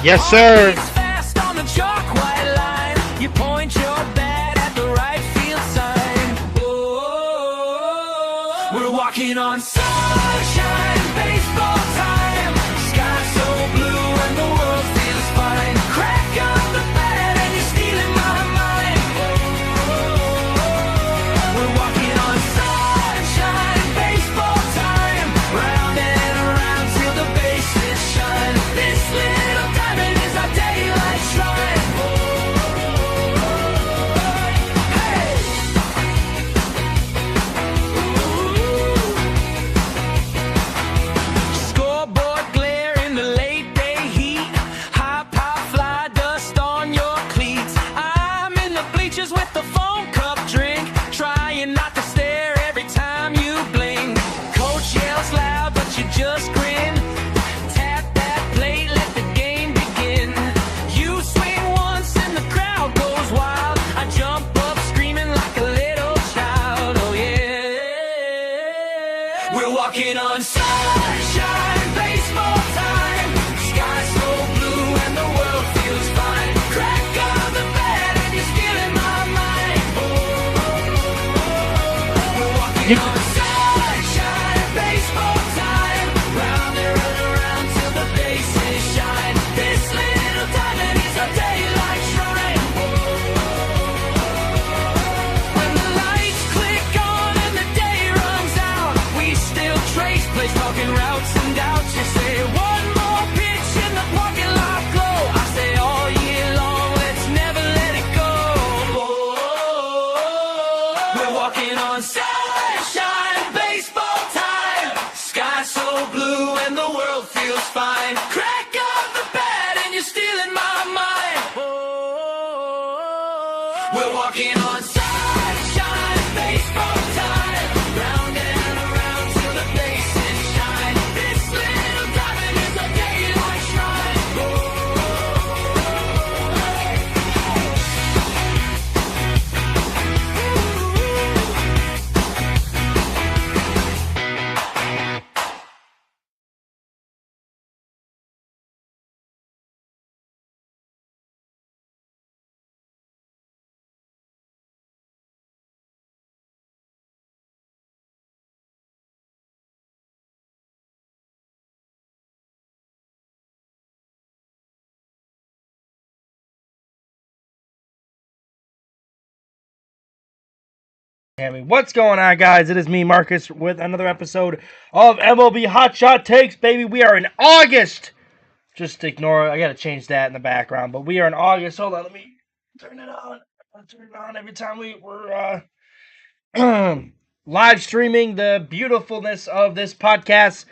Yes, sir. Fast on the chalk white line. You point your bat at the right field sign. Oh, we're walking on sunshine, baseball time. Sky so blue and the world feels fine. Crack up the bat and you're stealing my mind. Oh, we're walking on sunshine, baseball time. Round and around till the bases shine. This little diamond is our daylight shrine. Hey! Scoreboard glare in the late day heat. High pop fly dust on your cleats. I'm in the bleachers with the phone cup drink, trying not to stare every time you blink. Coach yells loud, but you just grin. Tap that plate, let the game begin. You swing once and the crowd goes wild. I jump up screaming like a little child. Oh yeah, we're walking on sunshine, baseball time. Sky so blue and the world feels fine. Crack of the bat and you're stealing my mind. Oh, we're walking on sunshine, baseball time. Round and around till the bases shine. This little diamond is our daylight shrine. When the lights click on and the day runs out, we still trace place, talking routes and doubts. You say one more pitch in the parking lot glow. I say all year long, let's never let it go. We're walking on sunshine, baseball time. Sky so blue and the world feels fine. Crack up the bat and you're stealing my mind. We're walking on sunshine, baseball time. Round and around till the bases shine. This little diamond is a daylight shrine. What's going on, guys? It is me, Marcus, with another episode of MLB Hotshot Takes, baby. We are in August. Just ignore it. I gotta change that in the background, but we are in August. Hold on, let me turn it on. I turn it on every time we're live streaming the beautifulness of this podcast.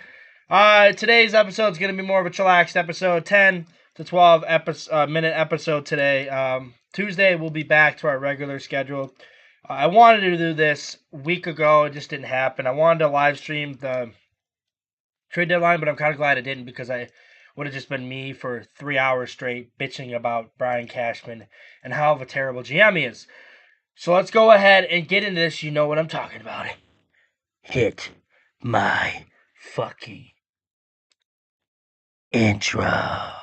Today's episode is gonna be more of a chillaxed episode, 10 to 12 minute episode today. Tuesday we'll be back to our regular schedule. I wanted to do this a week ago. It just didn't happen. I wanted to live stream the trade deadline, but I'm kind of glad it didn't, because I would have just been me for 3 hours straight bitching about Brian Cashman and how of a terrible GM he is. So let's go ahead and get into this. You know what I'm talking about. Hit my fucking intro.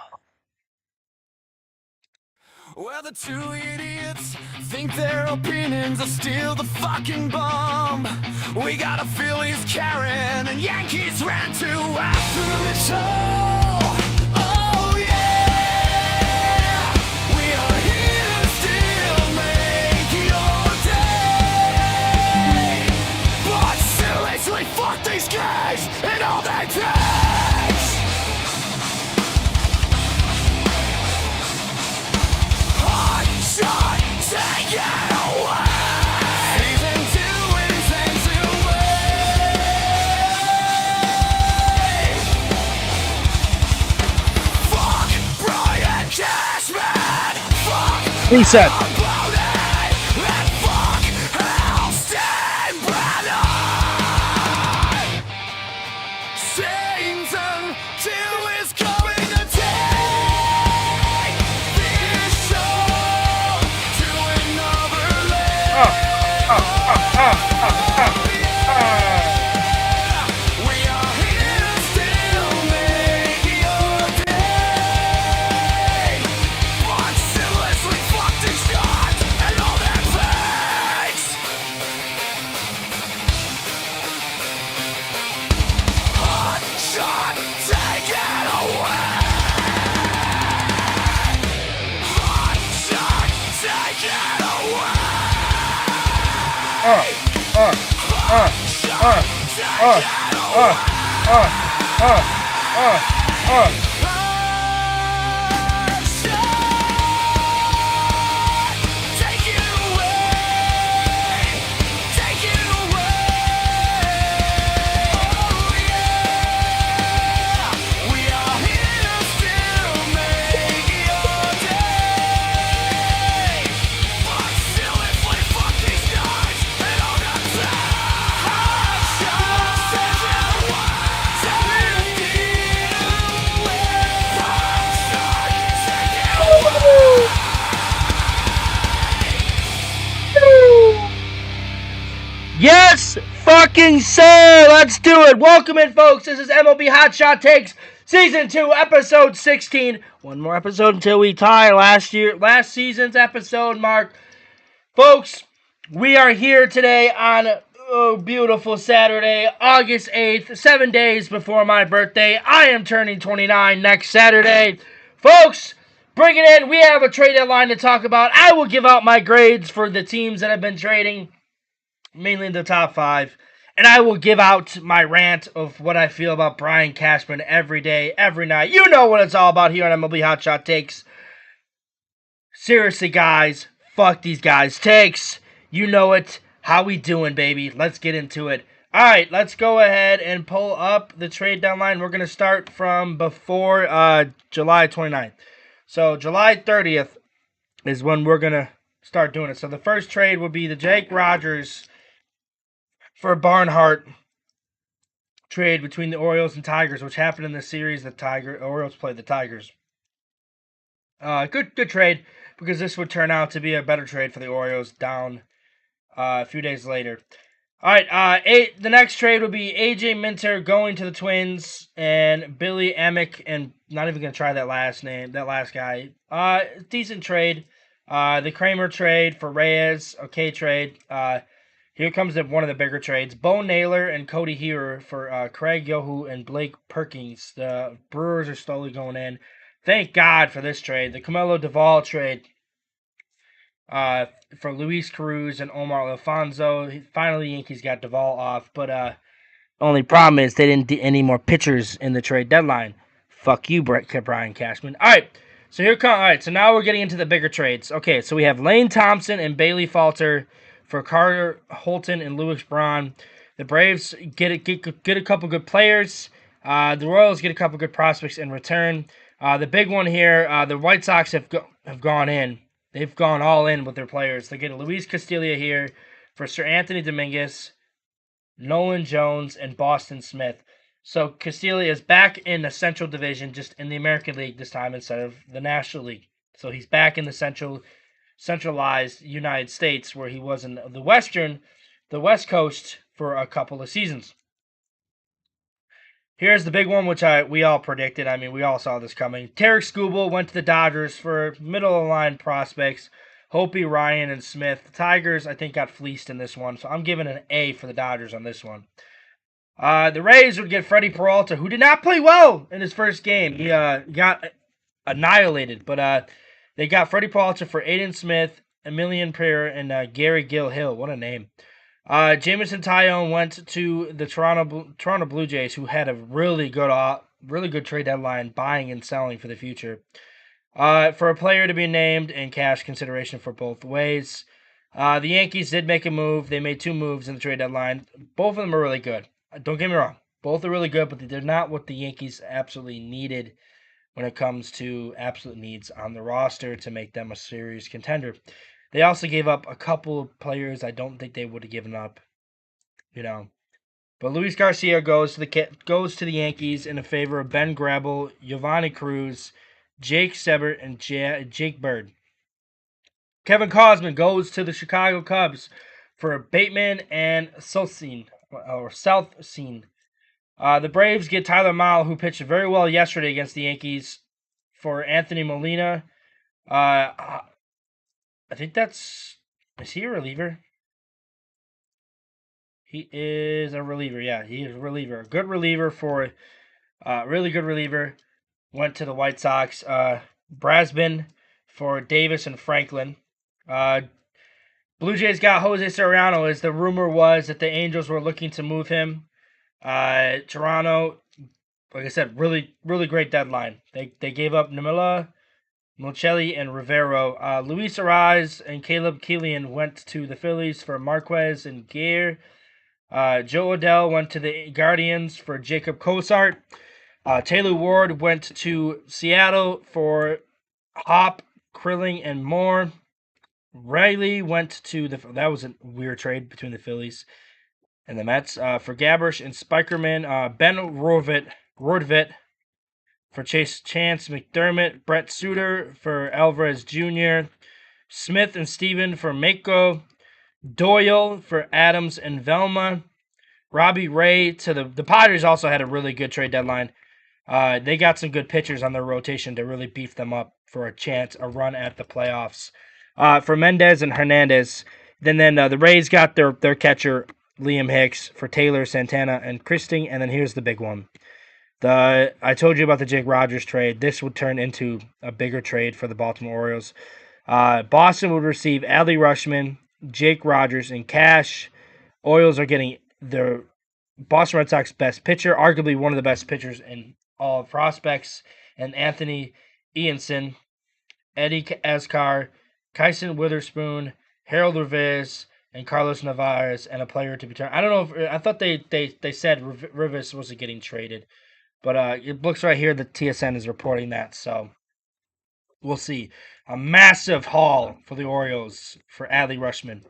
Well, the two idiots think their opinions are still the fucking bomb. We got a Phillies Karen and Yankees ran to after the show. Oh yeah, we are here to still make your day. But seriously, fuck these guys and all they take. Hotshot, take it away. Season 2 is away. Fuck Brian Cashman. Fuck Reset. Bowden. And fuck Halston Brennan. Season 2 is coming to take this show to another level. We are here to still make your day. Take it away. Take it away. Oh yeah. We are here to still make your day. Fuck silly, fuck these guys and all that Hotshot says it once, take it away. Hotshot, take it away. Yes, fucking sir. Let's do it. Welcome in, folks. This is MLB Hotshot Takes Season 2, Episode 16. One more episode until we tie last season's episode mark. Folks, we are here today on beautiful Saturday, August 8th, 7 days before my birthday. I am turning 29 next Saturday. Folks, bring it in. We have a trade deadline to talk about. I will give out my grades for the teams that have been trading, mainly the top 5. And I will give out my rant of what I feel about Brian Cashman every day, every night. You know what it's all about here on MLB Hotshot Takes. Seriously, guys, fuck these guys' takes. You know it. How we doing, baby? Let's get into it. All right, let's go ahead and pull up the trade deadline. We're going to start from before July 29th. So July 30th is when we're going to start doing it. So the first trade would be the Jake Rogers for Barnhart trade between the Orioles and Tigers, which happened in the series the Orioles played the Tigers. Good trade, because this would turn out to be a better trade for the Orioles down a few days later. All right, the next trade would be A.J. Minter going to the Twins and Billy Emick, and not even going to try that last guy. Decent trade. The Kramer trade for Reyes, okay trade. Here comes one of the bigger trades. Bo Naylor and Cody Hearer for Craig Yohu and Blake Perkins. The Brewers are slowly going in. Thank God for this trade. The Camilo Duvall trade for Luis Cruz and Omar Alfonso. Finally, the Yankees got Duvall off. But only problem is they didn't do any more pitchers in the trade deadline. Fuck you, Brian Cashman. All right. So so now we're getting into the bigger trades. Okay, so we have Lane Thompson and Bailey Falter for Carter Holton and Louis Braun. The Braves get a couple good players. The Royals get a couple good prospects in return. The big one here, the White Sox have gone in. They've gone all in with their players. They get Luis Castillo here for Sir Anthony Dominguez, Nolan Jones, and Boston Smith. So Castillo is back in the Central Division, just in the American League this time instead of the National League. So he's back in the centralized United States, where he was in the West Coast for a couple of seasons. Here's the big one, which we all predicted. I mean, we all saw this coming. Tarek Skubal went to the Dodgers for middle-of-the-line prospects, Hopi, Ryan, and Smith. The Tigers, I think, got fleeced in this one, so I'm giving an A for the Dodgers on this one. The Rays would get Freddie Peralta, who did not play well in his first game. He got annihilated, but they got Freddie Peralta for Aiden Smith, Emilian Pereira, and Gary Gill-Hill. What a name. Jameson Taillon went to the Toronto Blue Jays, who had a really good trade deadline, buying and selling for the future. For a player to be named and cash consideration for both ways. The Yankees did make a move. They made 2 moves in the trade deadline. Both of them are really good. Don't get me wrong. Both are really good, but they're not what the Yankees absolutely needed when it comes to absolute needs on the roster to make them a serious contender. They also gave up a couple of players I don't think they would have given up, But Luis Garcia goes to the Yankees in favor of Ben Grable, Giovanni Cruz, Jake Sebert, and Jake Bird. Kevin Kosman goes to the Chicago Cubs for Bateman and South Scene. The Braves get Tyler Mahle, who pitched very well yesterday against the Yankees, for Anthony Molina. I think is he a reliever? He is a reliever, yeah. He is a reliever. A good reliever for, really good reliever. Went to the White Sox. Brasbin for Davis and Franklin. Blue Jays got Jose Soriano, as the rumor was that the Angels were looking to move him. Toronto, like I said, really great deadline. They gave up Namila, Mocelli, and Rivero. Luis Arraez and Caleb Killian went to the Phillies for Marquez and Gear. Joe Odell went to the Guardians for Jacob Cosart. Taylor Ward went to Seattle for Hop, Krilling, and more. Riley went to that was a weird trade between the Phillies and the Mets for Gabrish and Spikerman. Ben Rodvit for Chance McDermott. Brett Suter for Alvarez Jr. Smith and Steven for Mako. Doyle for Adams and Velma. Robbie Ray to the Padres also had a really good trade deadline. They got some good pitchers on their rotation to really beef them up for a run at the playoffs. For Mendez and Hernandez. Then the Rays got their catcher, Liam Hicks, for Taylor, Santana, and Christing. And then here's the big one. I told you about the Jake Rogers trade. This would turn into a bigger trade for the Baltimore Orioles. Boston would receive Adley Rutschman, Jake Rogers, and cash. Orioles are getting their Boston Red Sox best pitcher, arguably one of the best pitchers in all prospects, and Anthony Ianson, Eddie Ascar, Kyson Witherspoon, Harold Rivas, and Carlos Narvaez, and a player to be turned. I don't know if I thought they said Rivas wasn't getting traded, but it looks right here that TSN is reporting that. So we'll see. A massive haul for the Orioles for Adley Rutschman.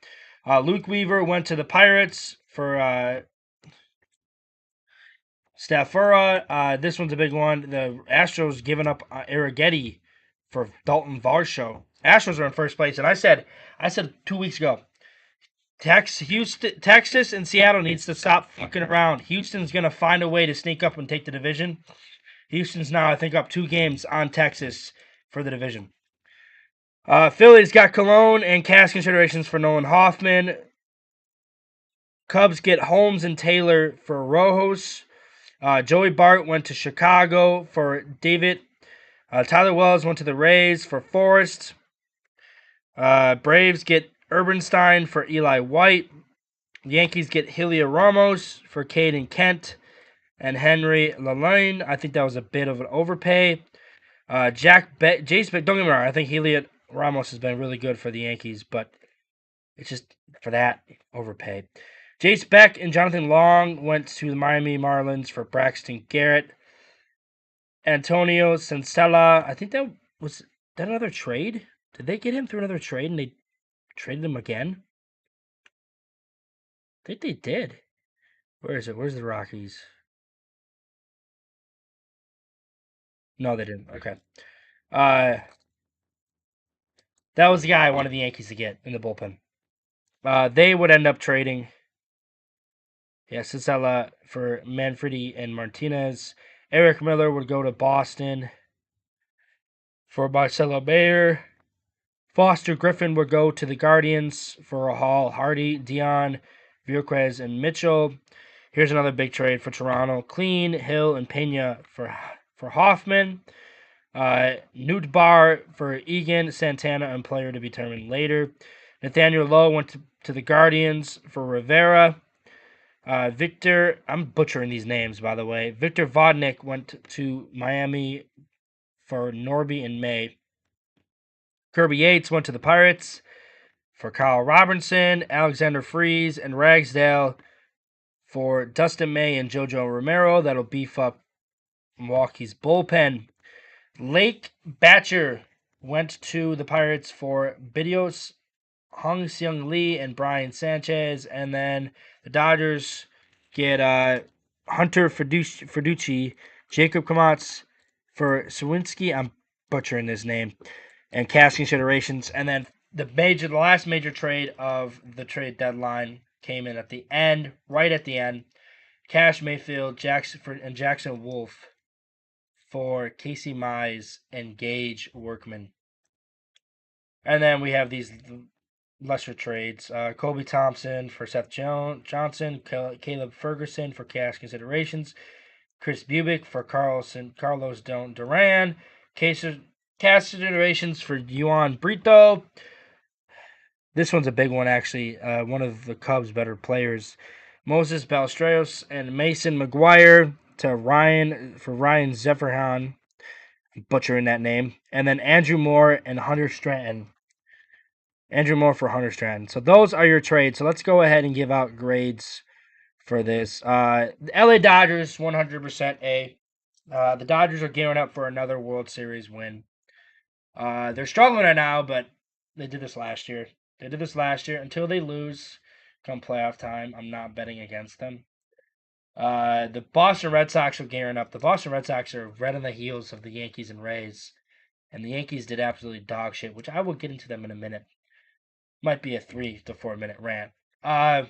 Luke Weaver went to the Pirates for Staffura. This one's a big one. The Astros giving up Arrighetti for Dalton Varsho. Astros are in first place, and I said 2 weeks ago, Texas and Seattle needs to stop fucking around. Houston's gonna find a way to sneak up and take the division. Houston's now, I think, up 2 games on Texas for the division. Phillies got Cologne and cash considerations for Nolan Hoffman. Cubs get Holmes and Taylor for Rojos. Joey Bart went to Chicago for David. Tyler Wells went to the Rays for Forrest. Braves get Urbanstein for Eli White. Yankees get Hilia Ramos for Caden Kent and Henry Lalane. I think that was a bit of an overpay. Jace Beck, don't get me wrong, I think Hilia Ramos has been really good for the Yankees, but it's just for that overpay. Jace Beck and Jonathan Long went to the Miami Marlins for Braxton Garrett. Antonio Sansella, I think that another trade? Did they get him through another trade and they traded him again? I think they did. Where is it? Where's the Rockies? No, they didn't. Okay. That was the guy I wanted the Yankees to get in the bullpen. They would end up trading Sansella for Manfredi and Martinez. Eric Miller would go to Boston for Marcelo Mayer. Foster Griffin would go to the Guardians for a haul. Hardy, Dion, Vierquez, and Mitchell. Here's another big trade for Toronto. Clean, Hill, and Pena for Hoffman. Newtbar for Egan, Santana, and player to be determined later. Nathaniel Lowe went to the Guardians for Rivera. Victor, I'm butchering these names, by the way. Victor Vodnik went to Miami for Norby and May. Kirby Yates went to the Pirates for Kyle Robinson, Alexander Freeze, and Ragsdale for Dustin May and JoJo Romero. That'll beef up Milwaukee's bullpen. Lake Batcher went to the Pirates for Bidios, Hung Seung Lee, and Brian Sanchez. And then the Dodgers get Hunter Ferducci, Jacob Kamatz for Sawinski. I'm butchering his name. And cash considerations. And then the last major trade of the trade deadline came in at the end, right at the end. Cash Mayfield, Jackson Wolf for Casey Mize and Gage Workman. And then we have these lesser trades. Kobe Thompson for Seth Johnson, Caleb Ferguson for cash considerations, Chris Bubick for Carlos Duran, cash considerations for Juan Brito, This one's a big one, actually. One of the Cubs' better players, Moses Balestreros and Mason McGuire to Ryan Zephyrin, butchering that name, and then Andrew Moore and Hunter Stratton. Andrew Moore for Hunter Stratton. So those are your trades. So let's go ahead and give out grades for this. The LA Dodgers, 100% A. The Dodgers are gearing up for another World Series win. They're struggling right now, but they did this last year. They did this last year until they lose come playoff time. I'm not betting against them. The Boston Red Sox are gearing up. The Boston Red Sox are right on the heels of the Yankees and Rays. And the Yankees did absolutely dog shit, which I will get into them in a minute. Might be a 3 to 4 minute rant. Got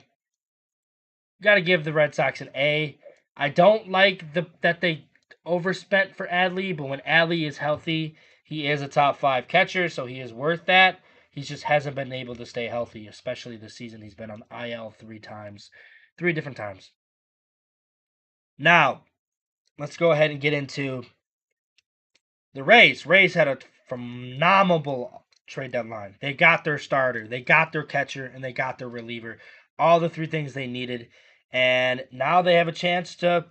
to give the Red Sox an A. I don't like that they overspent for Adley, but when Adley is healthy, he is a top 5 catcher, so he is worth that. He just hasn't been able to stay healthy, especially this season. He's been on IL 3 different times. Now, let's go ahead and get into the Rays. Rays had a phenomenal trade deadline. They got their starter, they got their catcher, and they got their reliever. All the 3 things they needed. And now they have a chance to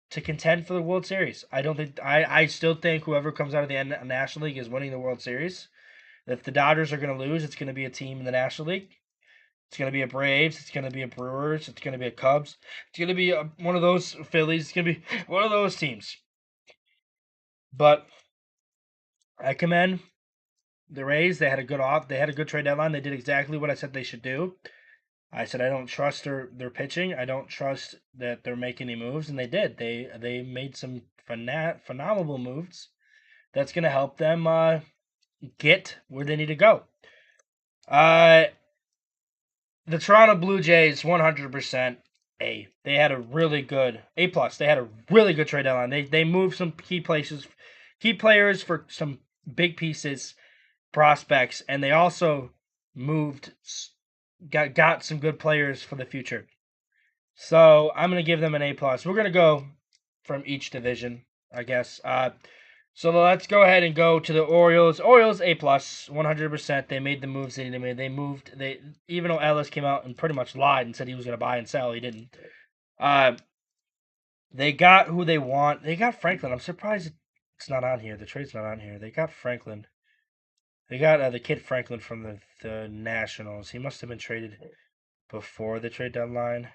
contend for the World Series. I still think whoever comes out of the National League is winning the World Series. If the Dodgers are going to lose, it's going to be a team in the National League. It's going to be a Braves. It's going to be a Brewers. It's going to be a Cubs. It's going to be one of those Phillies. It's going to be one of those teams. But I commend the Rays. They had a good trade deadline. They did exactly what I said they should do. I said I don't trust their pitching. I don't trust that they're making any moves, and they did. They made some phenomenal moves. That's going to help them get where they need to go. The Toronto Blue Jays, 100% A. They had a really good A+. They had a really good trade deadline. They moved some key players for some big pieces, prospects, and they also got some good players for the future. So I'm gonna give them an A+. We're gonna go from each division, I guess. So let's go ahead and go to the Orioles. Orioles A+, 100%. They made the moves they needed to make. They even though Ellis came out and pretty much lied and said he was gonna buy and sell, he didn't. They got who they want. They got Franklin. I'm surprised it's not on here. The trade's not on here. They got Franklin. They got the kid Franklin from the Nationals. He must have been traded before the trade deadline.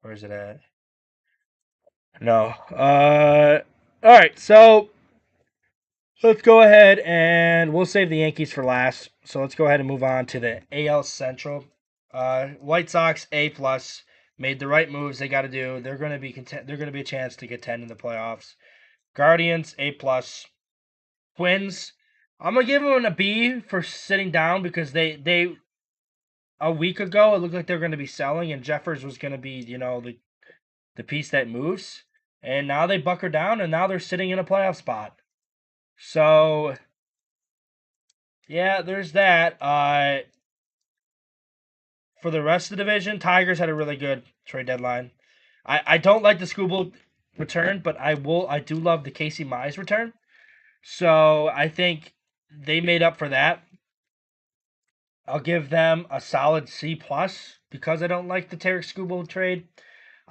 Where is it at? No. All right, so let's go ahead and we'll save the Yankees for last. So let's go ahead and move on to the AL Central. White Sox A+, made the right moves they got to do. They're going to be They're going to be a chance to get 10 in the playoffs. Guardians A+. Twins, I'm gonna give them a B for sitting down because they a week ago it looked like they were going to be selling and Jeffers was going to be the piece that moves. And now they bucker down, and now they're sitting in a playoff spot. So, yeah, there's that. For the rest of the division, Tigers had a really good trade deadline. I don't like the Skubal return, but I do love the Casey Mize return. So I think they made up for that. I'll give them a solid C+ because I don't like the Tarek Skubal trade.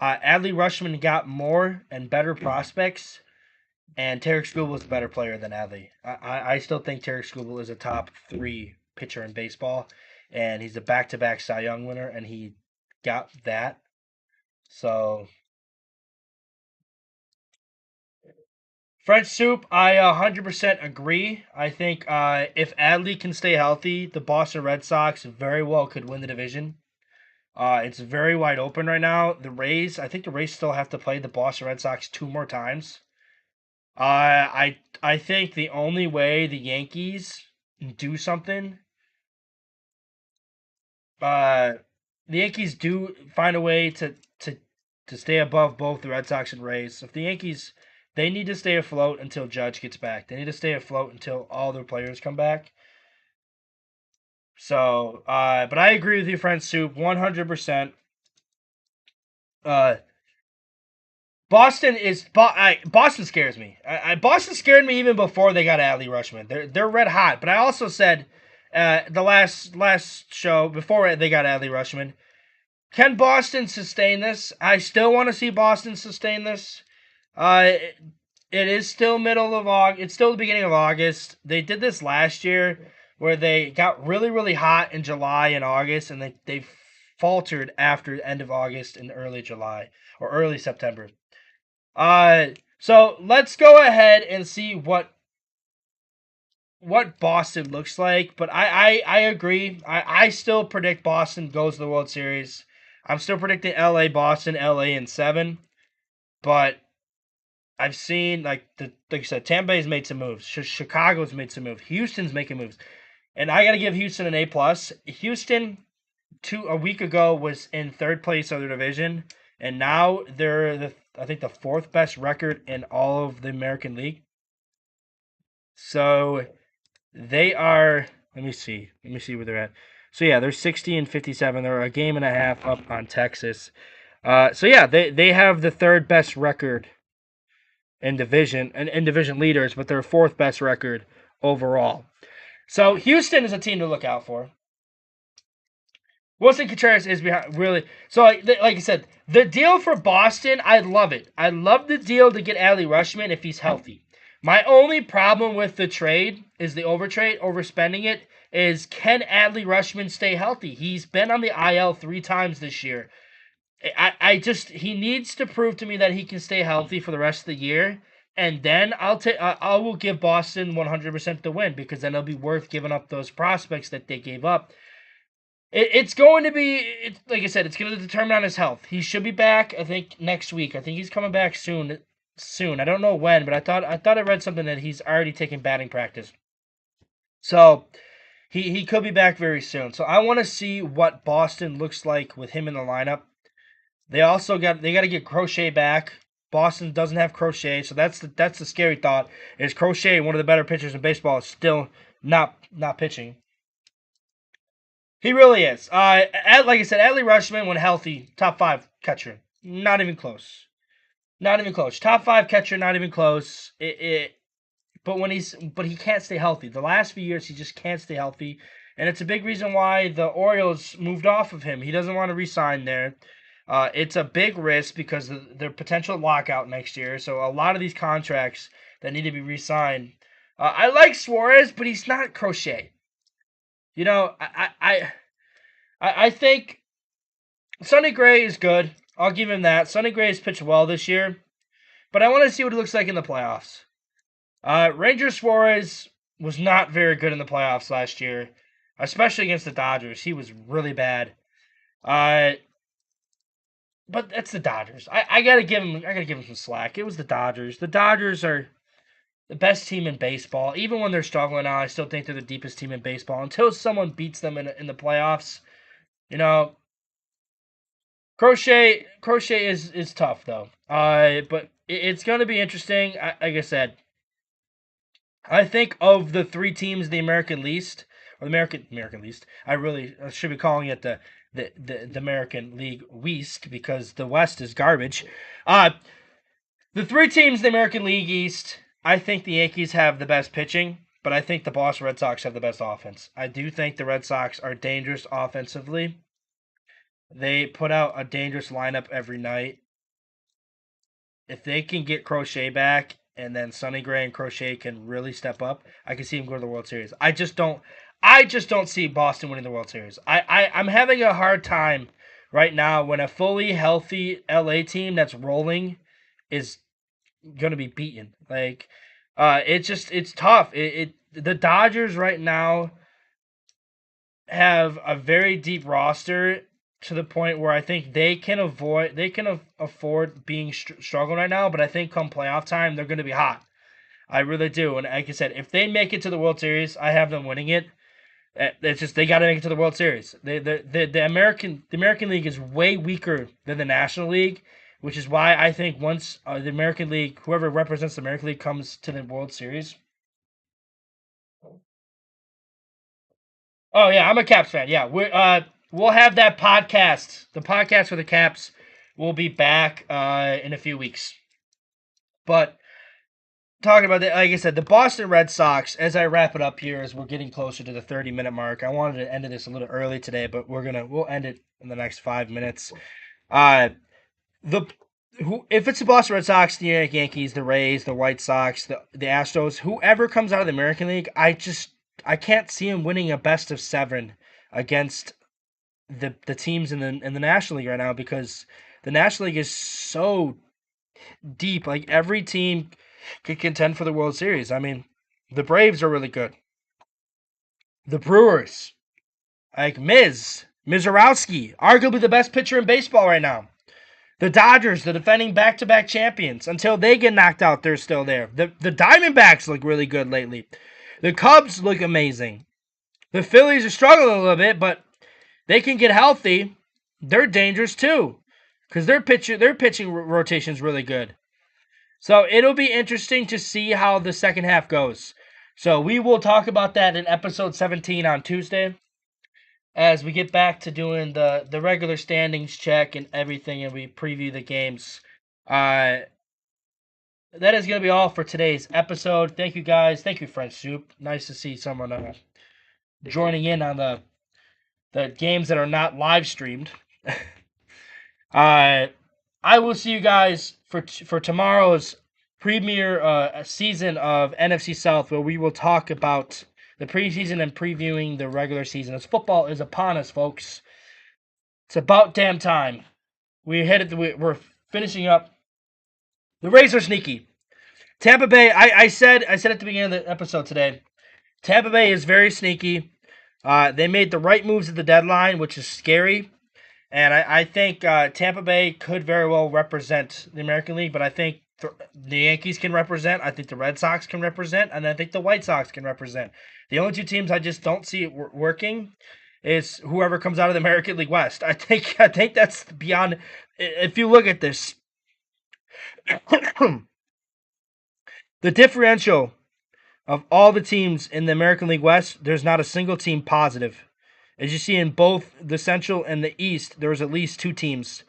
Adley Rutschman got more and better prospects, and Tarek Skubal is a better player than Adley. I still think Tarek Skubal is a top 3 pitcher in baseball, and he's a back-to-back Cy Young winner, and he got that. So, French Soup, I 100% agree. I think if Adley can stay healthy, the Boston Red Sox very well could win the division. It's very wide open right now. I think the Rays still have to play the Boston Red Sox 2 more times. I think the only way the Yankees do something, the Yankees do find a way to stay above both the Red Sox and Rays. If the Yankees, they need to stay afloat until Judge gets back. They need to stay afloat until all their players come back. So, but I agree with you, French Soup, 100%. Boston scares me. Boston scared me even before they got Adley Rutschman. They're red hot. But I also said the last show before they got Adley Rutschman. Can Boston sustain this? I still want to see Boston sustain this. It is still middle of August. It's still the beginning of August. They did this last year where they got really, really hot in July and August, and they faltered after the end of August and early July or early September. So let's go ahead and see what Boston looks like. But I agree. I still predict Boston goes to the World Series. I'm still predicting LA, Boston, LA in 7. But I've seen, like I said, Tampa Bay's made some moves. Chicago's made some moves. Houston's making moves. And I got to give Houston an A+. Houston, a week ago, was in 3rd place of their division. And now they're, I think, the 4th best record in all of the American League. So they are, let me see where they're at. So yeah, they're 60-57. They're a game and a half up on Texas. So yeah, they have the 3rd best record in division leaders, but their 4th best record overall. So Houston is a team to look out for. Wilson Contreras is behind, really. So like I said, the deal for Boston, I love it. I love the deal to get Adley Rutschman if he's healthy. My only problem with the trade is the overspending it, is can Adley Rutschman stay healthy? He's been on the IL 3 times this year. He needs to prove to me that he can stay healthy for the rest of the year, and then I will give Boston 100% the win, because then it'll be worth giving up those prospects that they gave up. It's going to be, like I said, it's going to determine on his health. He should be back, I think, next week. I think he's coming back soon. I don't know when, but I thought I read something that he's already taking batting practice. So he could be back very soon. So I want to see what Boston looks like with him in the lineup. They also got to get Crochet back. Boston doesn't have Crochet, so that's the scary thought. Is Crochet, one of the better pitchers in baseball, is still not pitching. He really is. Like I said, Adley Rutschman, when healthy, top 5 catcher. Not even close. Top 5 catcher, not even close. But he can't stay healthy. The last few years, he just can't stay healthy, and it's a big reason why the Orioles moved off of him. He doesn't want to re-sign there. It's a big risk because of their potential lockout next year. So a lot of these contracts that need to be re-signed. I like Suarez, but he's not Crochet. You know, I think Sonny Gray is good. I'll give him that. Sonny Gray has pitched well this year, but I want to see what it looks like in the playoffs. Ranger Suarez was not very good in the playoffs last year, especially against the Dodgers. He was really bad. But that's the Dodgers. I gotta give him some slack. It was the Dodgers. The Dodgers are the best team in baseball. Even when they're struggling now, I still think they're the deepest team in baseball. Until someone beats them in the playoffs, you know. Crochet is tough though. But it's gonna be interesting. Like I said, I think of the 3 teams in the American Least, or the American Least, I should be calling it the American League West, because the West is garbage. The 3 teams in the American League East, I think the Yankees have the best pitching, but I think the Boston Red Sox have the best offense. I do think the Red Sox are dangerous offensively. They put out a dangerous lineup every night. If they can get Crochet back, and then Sonny Gray and Crochet can really step up, I can see him go to the World Series. I just don't see Boston winning the World Series. I'm having a hard time right now when a fully healthy LA team that's rolling is going to be beaten. Like, it's tough. The Dodgers right now have a very deep roster to the point where I think they can afford being struggling right now, but I think come playoff time, they're going to be hot. I really do. And like I said, if they make it to the World Series, I have them winning it. It's just they got to make it to the World Series. The American League is way weaker than the National League, which is why I think once the American League, whoever represents the American League, comes to the World Series. Oh yeah, I'm a Caps fan. Yeah, we'll have that podcast. The podcast for the Caps will be back in a few weeks. But talking about that, like I said, the Boston Red Sox. As I wrap it up here, as we're getting closer to the 30-minute mark, I wanted to end this a little early today, but we'll end it in the next 5 minutes. The if it's the Boston Red Sox, the New York Yankees, the Rays, the White Sox, the Astros, whoever comes out of the American League, I can't see them winning a best of 7 against the teams in the National League right now, because the National League is so deep. Like, every team could contend for the World Series. I mean, the Braves are really good. The Brewers, like Mizorowski, arguably the best pitcher in baseball right now. The Dodgers, the defending back-to-back champions, until they get knocked out, they're still there. The Diamondbacks look really good lately. The Cubs look amazing. The Phillies are struggling a little bit, but they can get healthy. They're dangerous too, because their pitching rotation is really good. So it'll be interesting to see how the second half goes. So we will talk about that in episode 17 on Tuesday, as we get back to doing the regular standings check and everything, and we preview the games. That is going to be all for today's episode. Thank you, guys. Thank you, French Soup. Nice to see someone joining in on the games that are not live streamed. I will see you guys for tomorrow's premiere season of NFC South, where we will talk about the preseason and previewing the regular season, as football is upon us, folks. It's about damn time. We're finishing up. The Rays are sneaky. Tampa Bay, I said at the beginning of the episode today, Tampa Bay is very sneaky. They made the right moves at the deadline, which is scary. And I think Tampa Bay could very well represent the American League, but I think the Yankees can represent. I think the Red Sox can represent, and I think the White Sox can represent. The only two teams I just don't see it working is whoever comes out of the American League West. I think that's beyond. If you look at this, the differential of all the teams in the American League West, there's not a single team positive. As you see in both the Central and the East, there's at least 2 teams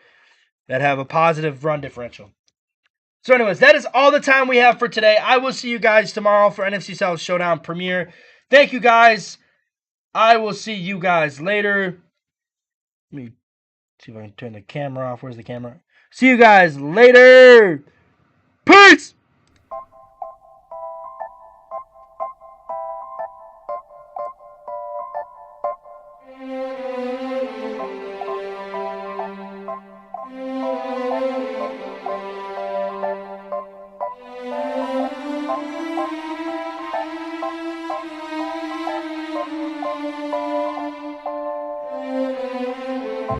that have a positive run differential. So anyways, that is all the time we have for today. I will see you guys tomorrow for NFC South Showdown premiere. Thank you, guys. I will see you guys later. Let me see if I can turn the camera off. Where's the camera? See you guys later. Peace!